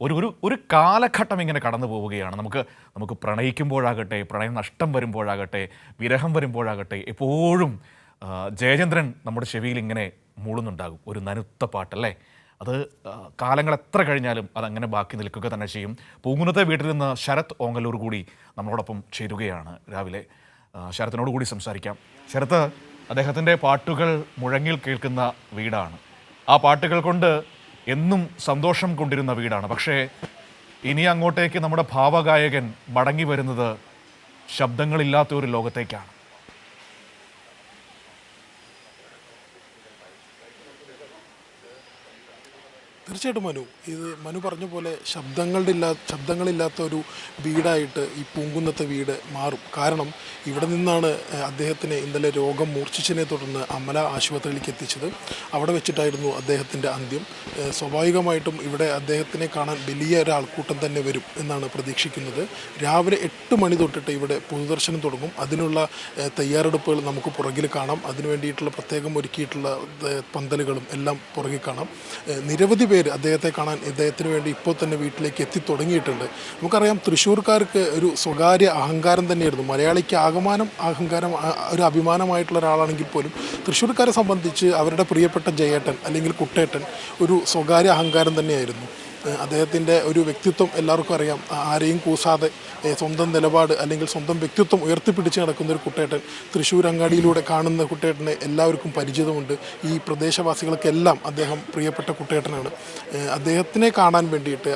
ഒരു ഒരു ഒരു കാലഘട്ടം ഇങ്ങനെ കടന്നു പോവുകയാണ്. നമുക്ക് പ്രണയിക്കുമ്പോഴാകട്ടെ, പ്രണയം നഷ്ടം വരുമ്പോഴാകട്ടെ, വിരഹം വരുമ്പോഴാകട്ടെ, എപ്പോഴും ജയചന്ദ്രൻ നമ്മുടെ ചെവിയിൽ ഇങ്ങനെ മൂളുന്നുണ്ടാകും. ഒരു നനുത്ത പാട്ടല്ലേ? അത് കാലങ്ങൾ എത്ര കഴിഞ്ഞാലും അതങ്ങനെ ബാക്കി നിൽക്കുക തന്നെ ചെയ്യും. പൂങ്കുന്നത്തെ വീട്ടിൽ നിന്ന് ശരത് ഓങ്ങല്ലൂർ കൂടി നമ്മളോടൊപ്പം ചേരുകയാണ് രാവിലെ. ശരത്തിനോട് കൂടി സംസാരിക്കാം. ശരത്ത്, അദ്ദേഹത്തിൻ്റെ പാട്ടുകൾ മുഴങ്ങിൽ കേൾക്കുന്ന വീടാണ്. ആ പാട്ടുകൾ കൊണ്ട് എന്നും സന്തോഷം കൊണ്ടിരുന്ന വീടാണ്. പക്ഷേ ഇനി അങ്ങോട്ടേക്ക് നമ്മുടെ ഭാവഗായകൻ മടങ്ങി വരുന്നത് ശബ്ദങ്ങളില്ലാത്ത ഒരു ലോകത്തേക്കാണ്. തീർച്ചയായിട്ടും മനു പറഞ്ഞ പോലെ ശബ്ദങ്ങളില്ലാത്ത ഒരു വീടായിട്ട് ഈ പൂങ്കുന്നത്തെ വീട് മാറും. കാരണം ഇവിടെ നിന്നാണ് അദ്ദേഹത്തിന് ഇന്നലെ രോഗം മൂർച്ഛിച്ചതിനെ തുടർന്ന് അമല ആശുപത്രിയിലേക്ക് എത്തിച്ചത്. അവിടെ വെച്ചിട്ടായിരുന്നു അദ്ദേഹത്തിൻ്റെ അന്ത്യം. സ്വാഭാവികമായിട്ടും ഇവിടെ അദ്ദേഹത്തിനെ കാണാൻ വലിയ ഒരാൾക്കൂട്ടം തന്നെ വരും എന്നാണ് പ്രതീക്ഷിക്കുന്നത്. രാവിലെ 8 മണി തൊട്ടിട്ട് ഇവിടെ പൊതുദർശനം തുടങ്ങും. അതിനുള്ള തയ്യാറെടുപ്പുകൾ നമുക്ക് പുറകിൽ കാണാം. അതിനു വേണ്ടിയിട്ടുള്ള പ്രത്യേകം ഒരുക്കിയിട്ടുള്ള പന്തലുകളും എല്ലാം പുറകിൽ കാണാം. നിരവധി പേര് അദ്ദേഹത്തെ കാണാൻ ഇദ്ദേഹത്തിന് വേണ്ടി ഇപ്പോൾ തന്നെ വീട്ടിലേക്ക് എത്തി തുടങ്ങിയിട്ടുണ്ട്. നമുക്കറിയാം, തൃശ്ശൂർക്കാർക്ക് ഒരു സ്വകാര്യ അഹങ്കാരം തന്നെയായിരുന്നു. മലയാളിക്ക് അഹങ്കാരം ഒരു അഭിമാനമായിട്ടുള്ള ഒരാളാണെങ്കിൽ പോലും തൃശ്ശൂർക്കാരെ സംബന്ധിച്ച് അവരുടെ പ്രിയപ്പെട്ട ജയേട്ടൻ അല്ലെങ്കിൽ കുട്ടേട്ടൻ ഒരു സ്വകാര്യ അഹങ്കാരം തന്നെയായിരുന്നു. അദ്ദേഹത്തിൻ്റെ ഒരു വ്യക്തിത്വം എല്ലാവർക്കും അറിയാം. ആരെയും കൂസാതെ സ്വന്തം നിലപാട് അല്ലെങ്കിൽ സ്വന്തം വ്യക്തിത്വം ഉയർത്തിപ്പിടിച്ച് നടക്കുന്ന ഒരു കുട്ടേട്ടൻ. തൃശ്ശൂർ അങ്ങാടിയിലൂടെ കാണുന്ന കുട്ടേട്ടനെ എല്ലാവർക്കും പരിചിതമുണ്ട്. ഈ പ്രദേശവാസികൾക്കെല്ലാം അദ്ദേഹം പ്രിയപ്പെട്ട കുട്ടേട്ടനാണ്. അദ്ദേഹത്തിനെ കാണാൻ വേണ്ടിയിട്ട്,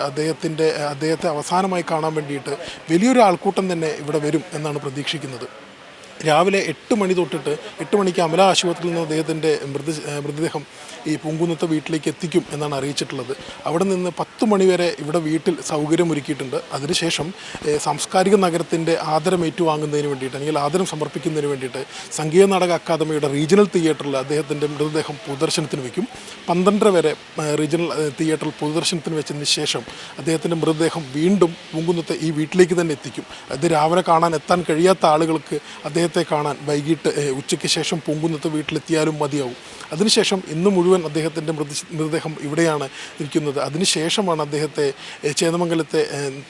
അദ്ദേഹത്തെ അവസാനമായി കാണാൻ വേണ്ടിയിട്ട് വലിയൊരു ആൾക്കൂട്ടം തന്നെ ഇവിടെ വരും എന്നാണ് പ്രതീക്ഷിക്കുന്നത്. രാവിലെ 8 മണി തൊട്ടിട്ട് 8 മണിക്ക് അമല ആശുപത്രിയിൽ നിന്ന് അദ്ദേഹത്തിൻ്റെ മൃതദേഹം ഈ പൂങ്കുന്നത്തെ വീട്ടിലേക്ക് എത്തിക്കും എന്നാണ് അറിയിച്ചിട്ടുള്ളത്. അവിടെ നിന്ന് 10 മണിവരെ ഇവിടെ വീട്ടിൽ സൗകര്യമൊരുക്കിയിട്ടുണ്ട്. അതിനുശേഷം സാംസ്കാരിക നഗരത്തിൻ്റെ ആദരം ഏറ്റുവാങ്ങുന്നതിന് വേണ്ടിയിട്ട് അല്ലെങ്കിൽ ആദരം സമർപ്പിക്കുന്നതിന് വേണ്ടിയിട്ട് സംഗീത നാടക അക്കാദമിയുടെ റീജിയണൽ തിയേറ്ററിൽ അദ്ദേഹത്തിൻ്റെ മൃതദേഹം പൊതുദർശനത്തിന് വയ്ക്കും. 12 വരെ റീജിയണൽ തിയേറ്ററിൽ പൊതുദർശനത്തിന് വെച്ചതിന് ശേഷം അദ്ദേഹത്തിൻ്റെ മൃതദേഹം വീണ്ടും പൂങ്കുന്നത്തെ ഈ വീട്ടിലേക്ക് തന്നെ എത്തിക്കും. അത് രാവിലെ കാണാൻ എത്താൻ കഴിയാത്ത ആളുകൾക്ക് അദ്ദേഹത്തെ കാണാൻ വൈകിട്ട് ഉച്ചയ്ക്ക് ശേഷം പൂങ്കുന്നത്തെ വീട്ടിലെത്തിയാലും മതിയാവും. അതിനുശേഷം ഇന്ന് മുഴുവൻ അദ്ദേഹത്തിൻ്റെ മൃതദേഹം ഇവിടെയാണ് ഇരിക്കുന്നത്. അതിനുശേഷമാണ് അദ്ദേഹത്തെ ചേന്ദമംഗലത്തെ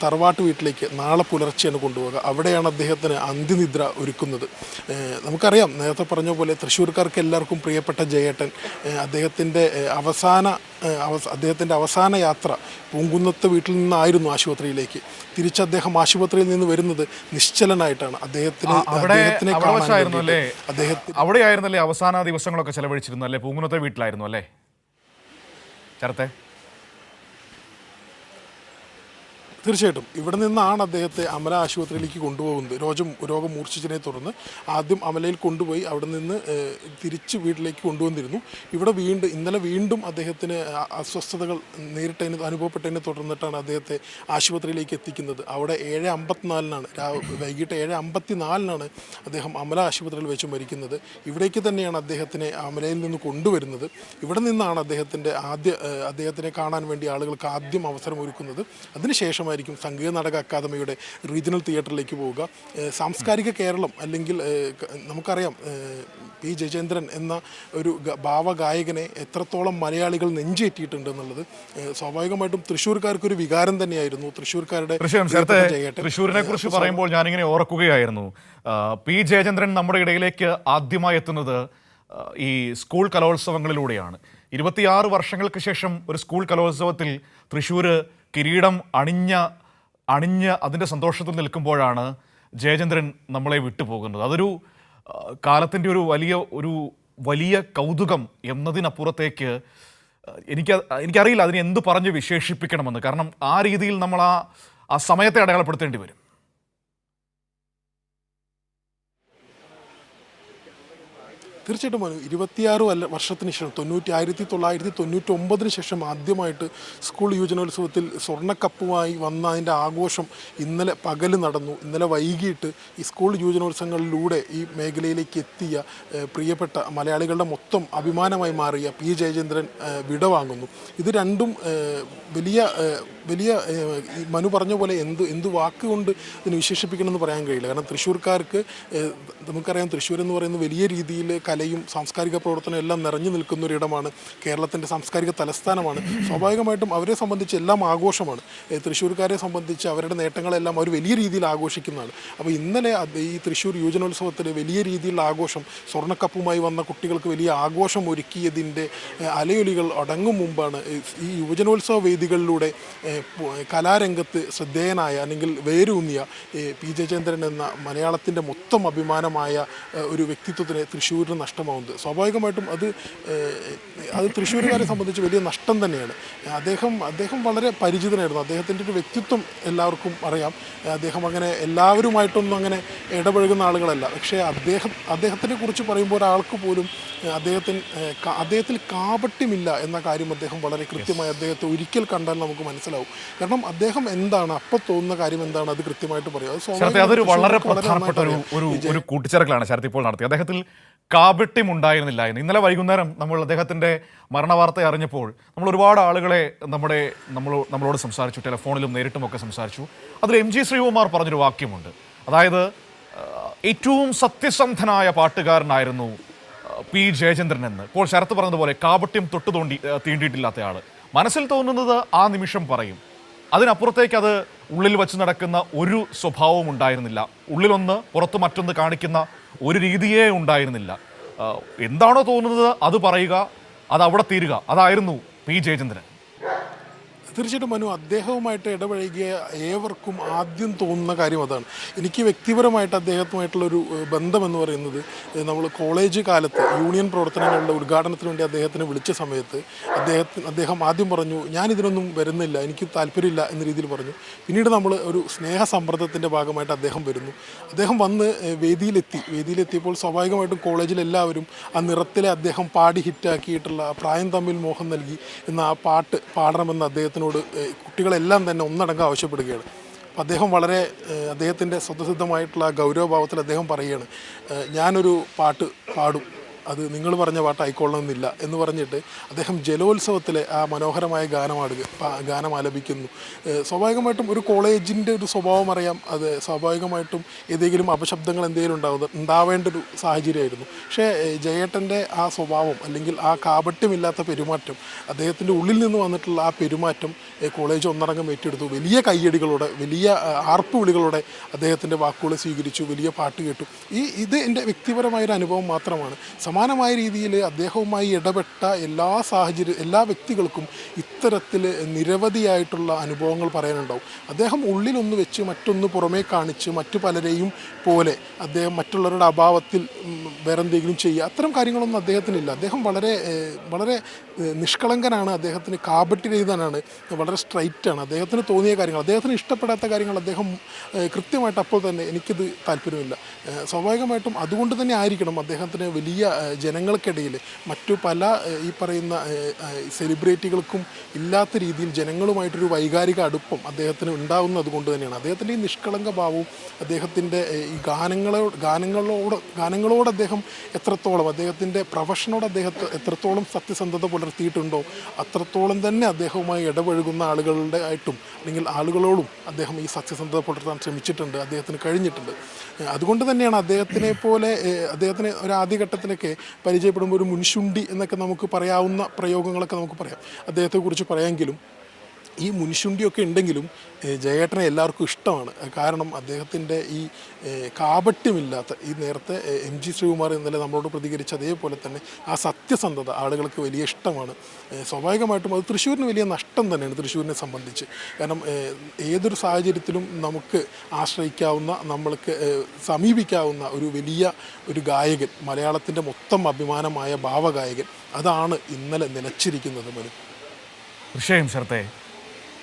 തറവാട്ട് വീട്ടിലേക്ക് നാളെ പുലർച്ചെയാണ് കൊണ്ടുപോകുക. അവിടെയാണ് അദ്ദേഹത്തിന് അന്ത്യനിദ്ര ഒരുക്കുന്നത്. നമുക്കറിയാം, നേരത്തെ പറഞ്ഞ പോലെ തൃശ്ശൂർക്കാർക്ക് എല്ലാവർക്കും പ്രിയപ്പെട്ട ജയേട്ടൻ അദ്ദേഹത്തിൻ്റെ അവസാന യാത്ര പൂങ്കുന്നത്തെ വീട്ടിൽ നിന്നായിരുന്നു ആശുപത്രിയിലേക്ക്. തിരിച്ച് അദ്ദേഹം ആശുപത്രിയിൽ നിന്ന് വരുന്നത് നിശ്ചലനായിട്ടാണ്. അവിടെയായിരുന്നല്ലേ അവസാന ദിവസങ്ങളൊക്കെ ചെലവഴിച്ചിരുന്നു അല്ലേ? പൂങ്കുന്നത്തെ വീട്ടിലായിരുന്നു അല്ലേ ചേർത്തെ? തീർച്ചയായിട്ടും ഇവിടെ നിന്നാണ് അദ്ദേഹത്തെ അമല ആശുപത്രിയിലേക്ക് കൊണ്ടുപോകുന്നത്. രോഗം മൂർച്ഛിച്ചതിനെ തുടർന്ന് ആദ്യം അമലയിൽ കൊണ്ടുപോയി അവിടെ നിന്ന് തിരിച്ച് വീട്ടിലേക്ക് കൊണ്ടുവന്നിരുന്നു. ഇവിടെ ഇന്നലെ വീണ്ടും അദ്ദേഹത്തിന് അസ്വസ്ഥതകൾ അനുഭവപ്പെട്ടതിനെ തുടർന്നിട്ടാണ് അദ്ദേഹത്തെ ആശുപത്രിയിലേക്ക് എത്തിക്കുന്നത്. അവിടെ 7:54-നാണ് വൈകിട്ട് 7:54-നാണ് അദ്ദേഹം അമല ആശുപത്രിയിൽ വെച്ച് മരിക്കുന്നത്. ഇവിടേക്ക് തന്നെയാണ് അദ്ദേഹത്തിനെ അമലയിൽ നിന്ന് കൊണ്ടുവരുന്നത്. ഇവിടെ നിന്നാണ് അദ്ദേഹത്തിനെ കാണാൻ വേണ്ടി ആളുകൾക്ക് ആദ്യം അവസരം ഒരുക്കുന്നത്. അതിനുശേഷം സംഗീത നാടക അക്കാദമിയുടെ റീജിയണൽ തിയേറ്ററിലേക്ക് പോവുക. സാംസ്കാരിക കേരളം അല്ലെങ്കിൽ നമുക്കറിയാം, പി ജയചന്ദ്രൻ എന്ന ഒരു ഭാവഗായകനെ എത്രത്തോളം മലയാളികൾ നെഞ്ചേറ്റിയിട്ടുണ്ട് എന്നുള്ളത് സ്വാഭാവികമായിട്ടും തൃശ്ശൂർക്കാർക്കൊരു വികാരം തന്നെയായിരുന്നു. തൃശ്ശൂരിനെ കുറിച്ച് പറയുമ്പോൾ ഞാനിങ്ങനെ ഓർക്കുകയായിരുന്നു, പി ജയചന്ദ്രൻ നമ്മുടെ ഇടയിലേക്ക് ആദ്യമായി എത്തുന്നത് ഈ സ്കൂൾ കലോത്സവങ്ങളിലൂടെയാണ്. 26 വർഷങ്ങൾക്ക് ശേഷം ഒരു സ്കൂൾ കലോത്സവത്തിൽ തൃശ്ശൂർ കിരീടം അണിഞ്ഞ് അതിൻ്റെ സന്തോഷത്തിൽ നിൽക്കുമ്പോഴാണ് ജയചന്ദ്രൻ നമ്മളെ വിട്ടുപോകുന്നത്. അതൊരു കാലത്തിൻ്റെ ഒരു വലിയ കൗതുകം എന്നതിനപ്പുറത്തേക്ക് എനിക്കറിയില്ല അതിനെ എന്ത് പറഞ്ഞ് വിശേഷിപ്പിക്കണമെന്ന്. കാരണം ആ രീതിയിൽ നമ്മൾ ആ സമയത്തെ അടയാളപ്പെടുത്തേണ്ടി വരും. തീർച്ചയായിട്ടും 26 വർഷത്തിന് ശേഷം 1999 ശേഷം ആദ്യമായിട്ട് സ്കൂൾ യുവജനോത്സവത്തിൽ സ്വർണ്ണക്കപ്പുമായി വന്ന അതിൻ്റെ ആഘോഷം ഇന്നലെ പകൽ നടന്നു. ഇന്നലെ വൈകിട്ട് ഈ സ്കൂൾ യുവജനോത്സവങ്ങളിലൂടെ ഈ മേഖലയിലേക്ക് എത്തിയ പ്രിയപ്പെട്ട മലയാളികളുടെ മൊത്തം അഭിമാനമായി മാറിയ പി ജയചന്ദ്രൻ വിടവാങ്ങുന്നു. ഇത് രണ്ടും വലിയ മനു പറഞ്ഞ പോലെ എന്ത് വാക്കുകൊണ്ട് ഇതിന് വിശേഷിപ്പിക്കണമെന്ന് പറയാൻ കഴിയില്ല. കാരണം തൃശ്ശൂർക്കാർക്ക് നമുക്കറിയാം, തൃശ്ശൂർ എന്ന് പറയുന്നത് വലിയ രീതിയിൽ കലയും സാംസ്കാരിക പ്രവർത്തനവും എല്ലാം നിറഞ്ഞു നിൽക്കുന്ന ഒരിടമാണ്. കേരളത്തിൻ്റെ സാംസ്കാരിക തലസ്ഥാനമാണ്. സ്വാഭാവികമായിട്ടും അവരെ സംബന്ധിച്ച് എല്ലാം ആഘോഷമാണ്. തൃശ്ശൂർക്കാരെ സംബന്ധിച്ച് അവരുടെ നേട്ടങ്ങളെല്ലാം അവർ വലിയ രീതിയിൽ ആഘോഷിക്കുന്നതാണ്. അപ്പോൾ ഇന്നലെ ഈ തൃശ്ശൂർ യുവജനോത്സവത്തിൽ വലിയ രീതിയിലുള്ള ആഘോഷം, സ്വർണ്ണക്കപ്പുമായി വന്ന കുട്ടികൾക്ക് വലിയ ആഘോഷം ഒരുക്കിയതിൻ്റെ അലയൊലികൾ അടങ്ങും മുമ്പാണ് ഈ യുവജനോത്സവ വേദികളിലൂടെ കലാരംഗത്ത് ശ്രദ്ധേയനായ അല്ലെങ്കിൽ വേരൂന്നിയ പി ജയചന്ദ്രൻ എന്ന മലയാളത്തിൻ്റെ മൊത്തം അഭിമാനമായ ഒരു വ്യക്തിത്വത്തിന് തൃശ്ശൂരിന് നഷ്ടമാവുന്നത്. സ്വാഭാവികമായിട്ടും അത് തൃശ്ശൂരുകാരെ സംബന്ധിച്ച് വലിയ നഷ്ടം തന്നെയാണ്. അദ്ദേഹം വളരെ പരിചിതനായിരുന്നു. അദ്ദേഹത്തിൻ്റെ ഒരു വ്യക്തിത്വം എല്ലാവർക്കും അറിയാം. അദ്ദേഹം അങ്ങനെ എല്ലാവരുമായിട്ടൊന്നും അങ്ങനെ ഇടപഴകുന്ന ആളുകളല്ല. പക്ഷേ അദ്ദേഹത്തിനെ കുറിച്ച് പറയുമ്പോൾ ഒരാൾക്ക് പോലും അദ്ദേഹത്തിൽ കാപട്യമില്ല എന്ന കാര്യം അദ്ദേഹം വളരെ കൃത്യമായി അദ്ദേഹത്തെ ഒരിക്കൽ കണ്ടാൽ നമുക്ക് മനസ്സിലാവും. കാരണം അദ്ദേഹം എന്താണ് അപ്പോൾ തോന്നുന്ന കാര്യം എന്താണ് അത് കൃത്യമായിട്ട് പറയും. അതൊരു വളരെ പ്രധാനപ്പെട്ട ഒരു കൂട്ടിച്ചേർക്കലാണ് ശരത് ഇപ്പോൾ നടത്തി. അദ്ദേഹത്തിൽ കാപട്യം ഉണ്ടായിരുന്നില്ല എന്ന് ഇന്നലെ വൈകുന്നേരം നമ്മൾ അദ്ദേഹത്തിൻ്റെ മരണവാർത്ത അറിഞ്ഞപ്പോൾ നമ്മൾ ഒരുപാട് ആളുകളെ നമ്മളോട് സംസാരിച്ചു, ടെലിഫോണിലും നേരിട്ടുമൊക്കെ സംസാരിച്ചു. അതിൽ MG ശ്രീകുമാർ പറഞ്ഞൊരു വാക്യമുണ്ട്. അതായത് ഏറ്റവും സത്യസന്ധനായ പാട്ടുകാരനായിരുന്നു പി ജയചന്ദ്രൻ എന്ന്. ഇപ്പോൾ ശരത്ത് പറഞ്ഞതുപോലെ കാപട്യം തീണ്ടിയിട്ടില്ലാത്ത ആൾ മനസ്സിൽ തോന്നുന്നത് ആ നിമിഷം പറയും. അതിനപ്പുറത്തേക്ക് അത് ഉള്ളിൽ വച്ച് നടക്കുന്ന ഒരു സ്വഭാവവും ഉണ്ടായിരുന്നില്ല. ഉള്ളിലൊന്ന് പുറത്ത് മറ്റൊന്ന് കാണിക്കുന്ന ഒരു രീതിയേ ഉണ്ടായിരുന്നില്ല. എന്താണോ തോന്നുന്നത് അത് പറയുക, അത് അവിടെ തീരുക. അതായിരുന്നു പി ജയചന്ദ്രൻ. തീർച്ചയായിട്ടും മനു, അദ്ദേഹവുമായിട്ട് ഇടപഴകിയ ഏവർക്കും ആദ്യം തോന്നുന്ന കാര്യം അതാണ്. എനിക്ക് വ്യക്തിപരമായിട്ട് അദ്ദേഹത്തുമായിട്ടുള്ളൊരു ബന്ധമെന്ന് പറയുന്നത്, നമ്മൾ കോളേജ് കാലത്ത് യൂണിയൻ പ്രവർത്തനങ്ങളുടെ ഉദ്ഘാടനത്തിന് വേണ്ടി അദ്ദേഹത്തിനെ വിളിച്ച സമയത്ത് അദ്ദേഹം ആദ്യം പറഞ്ഞു, ഞാനിതിനൊന്നും വരുന്നില്ല, എനിക്ക് താല്പര്യമില്ല എന്ന രീതിയിൽ പറഞ്ഞു. പിന്നീട് നമ്മൾ ഒരു സ്നേഹ സമ്മർദ്ദത്തിൻ്റെ ഭാഗമായിട്ട് അദ്ദേഹം വരുന്നു. അദ്ദേഹം വന്ന് വേദിയിലെത്തിയപ്പോൾ സ്വാഭാവികമായിട്ടും കോളേജിലെല്ലാവരും ആ നിറത്തിലെ അദ്ദേഹം പാടി ഹിറ്റാക്കിയിട്ടുള്ള പ്രായം തമ്മിൽ മോഹം നൽകി എന്ന ആ പാട്ട് പാടണമെന്ന് അദ്ദേഹത്തിനോട് കുട്ടികളെല്ലാം തന്നെ ഒന്നടങ്കം ആവശ്യപ്പെടുകയാണ്. അപ്പോൾ അദ്ദേഹം അദ്ദേഹത്തിൻ്റെ സ്വതസിദ്ധമായിട്ടുള്ള ഗൗരവഭാവത്തിൽ അദ്ദേഹം പറയുകയാണ്, ഞാനൊരു പാട്ട് പാടും, അത് നിങ്ങൾ പറഞ്ഞ പാട്ടായിക്കൊള്ളണമെന്നില്ല എന്ന് പറഞ്ഞിട്ട് അദ്ദേഹം ജലോത്സവത്തിലെ ആ മനോഹരമായ ഗാനം ആലപിക്കുന്നു. സ്വാഭാവികമായിട്ടും ഒരു കോളേജിൻ്റെ ഒരു സ്വഭാവം അറിയാം. അത് സ്വാഭാവികമായിട്ടും ഏതെങ്കിലും അപശബ്ദങ്ങൾ എന്തെങ്കിലും ഉണ്ടാവേണ്ട ഒരു സാഹചര്യമായിരുന്നു. പക്ഷേ ജയേട്ടൻ്റെ ആ സ്വഭാവം അല്ലെങ്കിൽ ആ കാപട്യമില്ലാത്ത പെരുമാറ്റം, അദ്ദേഹത്തിൻ്റെ ഉള്ളിൽ നിന്ന് വന്നിട്ടുള്ള ആ പെരുമാറ്റം കോളേജ് ഒന്നടങ്കം ഏറ്റെടുത്തു. വലിയ കയ്യടികളോടെ, വലിയ ആർപ്പുവിളികളോടെ അദ്ദേഹത്തിൻ്റെ വാക്കുകൾ സ്വീകരിച്ചു, വലിയ പാട്ട് കേട്ടു. ഇത് എൻ്റെ വ്യക്തിപരമായൊരു അനുഭവം മാത്രമാണ്. സമാനമായ രീതിയിൽ അദ്ദേഹവുമായി ഇടപെട്ട എല്ലാ വ്യക്തികൾക്കും ഇത്തരത്തിൽ നിരവധിയായിട്ടുള്ള അനുഭവങ്ങൾ പറയാനുണ്ടാവും. അദ്ദേഹം ഉള്ളിലൊന്ന് വെച്ച് മറ്റൊന്ന് പുറമേ കാണിച്ച് മറ്റു പലരെയും പോലെ അദ്ദേഹം മറ്റുള്ളവരുടെ അഭാവത്തിൽ വേറെന്തെങ്കിലും ചെയ്യുക, അത്തരം കാര്യങ്ങളൊന്നും അദ്ദേഹത്തിനില്ല. അദ്ദേഹം വളരെ നിഷ്കളങ്കനാണ്. അദ്ദേഹത്തിന് കാപട്യരഹിതനാണ്, വളരെ സ്ട്രൈറ്റാണ്. അദ്ദേഹത്തിന് തോന്നിയ കാര്യങ്ങൾ, അദ്ദേഹത്തിന് ഇഷ്ടപ്പെടാത്ത കാര്യങ്ങൾ അദ്ദേഹം കൃത്യമായിട്ട് അപ്പോൾ തന്നെ എനിക്കിത് താല്പര്യമില്ല. സ്വാഭാവികമായിട്ടും അതുകൊണ്ട് തന്നെ ആയിരിക്കണം അദ്ദേഹത്തിന് വലിയ ജനങ്ങൾക്കിടയിൽ മറ്റു പല ഈ പറയുന്ന സെലിബ്രിറ്റികൾക്കും ഇല്ലാത്ത രീതിയിൽ ജനങ്ങളുമായിട്ടൊരു വൈകാരിക അടുപ്പം അദ്ദേഹത്തിന് ഉണ്ടാവുന്നത് കൊണ്ട് തന്നെയാണ്. അദ്ദേഹത്തിൻ്റെ ഈ നിഷ്കളങ്ക ഭാവവും അദ്ദേഹത്തിൻ്റെ ഈ ഗാനങ്ങളോട് അദ്ദേഹം എത്രത്തോളം, അദ്ദേഹത്തിൻ്റെ പ്രൊഫഷനോട് അദ്ദേഹത്തെ എത്രത്തോളം സത്യസന്ധത പുലർത്തിയിട്ടുണ്ടോ അത്രത്തോളം തന്നെ അദ്ദേഹവുമായി ഇടപഴകുന്ന ആളുകളോടും അദ്ദേഹം ഈ സത്യസന്ധത പുലർത്താൻ ശ്രമിച്ചിട്ടുണ്ട്, അദ്ദേഹത്തിന് കഴിഞ്ഞിട്ടുണ്ട്. അതുകൊണ്ട് തന്നെയാണ് അദ്ദേഹത്തിന് ഒരു ആദ്യഘട്ടത്തിലൊക്കെ പരിചയപ്പെടുമ്പോൾ ഒരു മുൻശുണ്ടി എന്നൊക്കെ നമുക്ക് പറയാവുന്ന പ്രയോഗങ്ങളൊക്കെ നമുക്ക് പറയാം അദ്ദേഹത്തെക്കുറിച്ച് പറയാമെങ്കിലും ഈ മുൻശുണ്ടിയൊക്കെ ഉണ്ടെങ്കിലും ജയേട്ടനെ എല്ലാവർക്കും ഇഷ്ടമാണ്. കാരണം അദ്ദേഹത്തിൻ്റെ ഈ കാപട്യമില്ലാത്ത, ഈ നേരത്തെ MG ശ്രീകുമാർ ഇന്നലെ നമ്മളോട് പ്രതികരിച്ച അതേപോലെ തന്നെ ആ സത്യസന്ധത ആളുകൾക്ക് വലിയ ഇഷ്ടമാണ്. സ്വാഭാവികമായിട്ടും അത് തൃശ്ശൂരിന് വലിയ നഷ്ടം തന്നെയാണ് തൃശ്ശൂരിനെ സംബന്ധിച്ച്. കാരണം ഏതൊരു സാഹചര്യത്തിലും നമുക്ക് ആശ്രയിക്കാവുന്ന, നമ്മൾക്ക് സമീപിക്കാവുന്ന ഒരു ഗായകൻ, മലയാളത്തിൻ്റെ മൊത്തം അഭിമാനമായ ഭാവഗായകൻ, അതാണ് ഇന്നലെ നിലച്ചിരിക്കുന്നത്. തീർച്ചയായും ശരത്തെ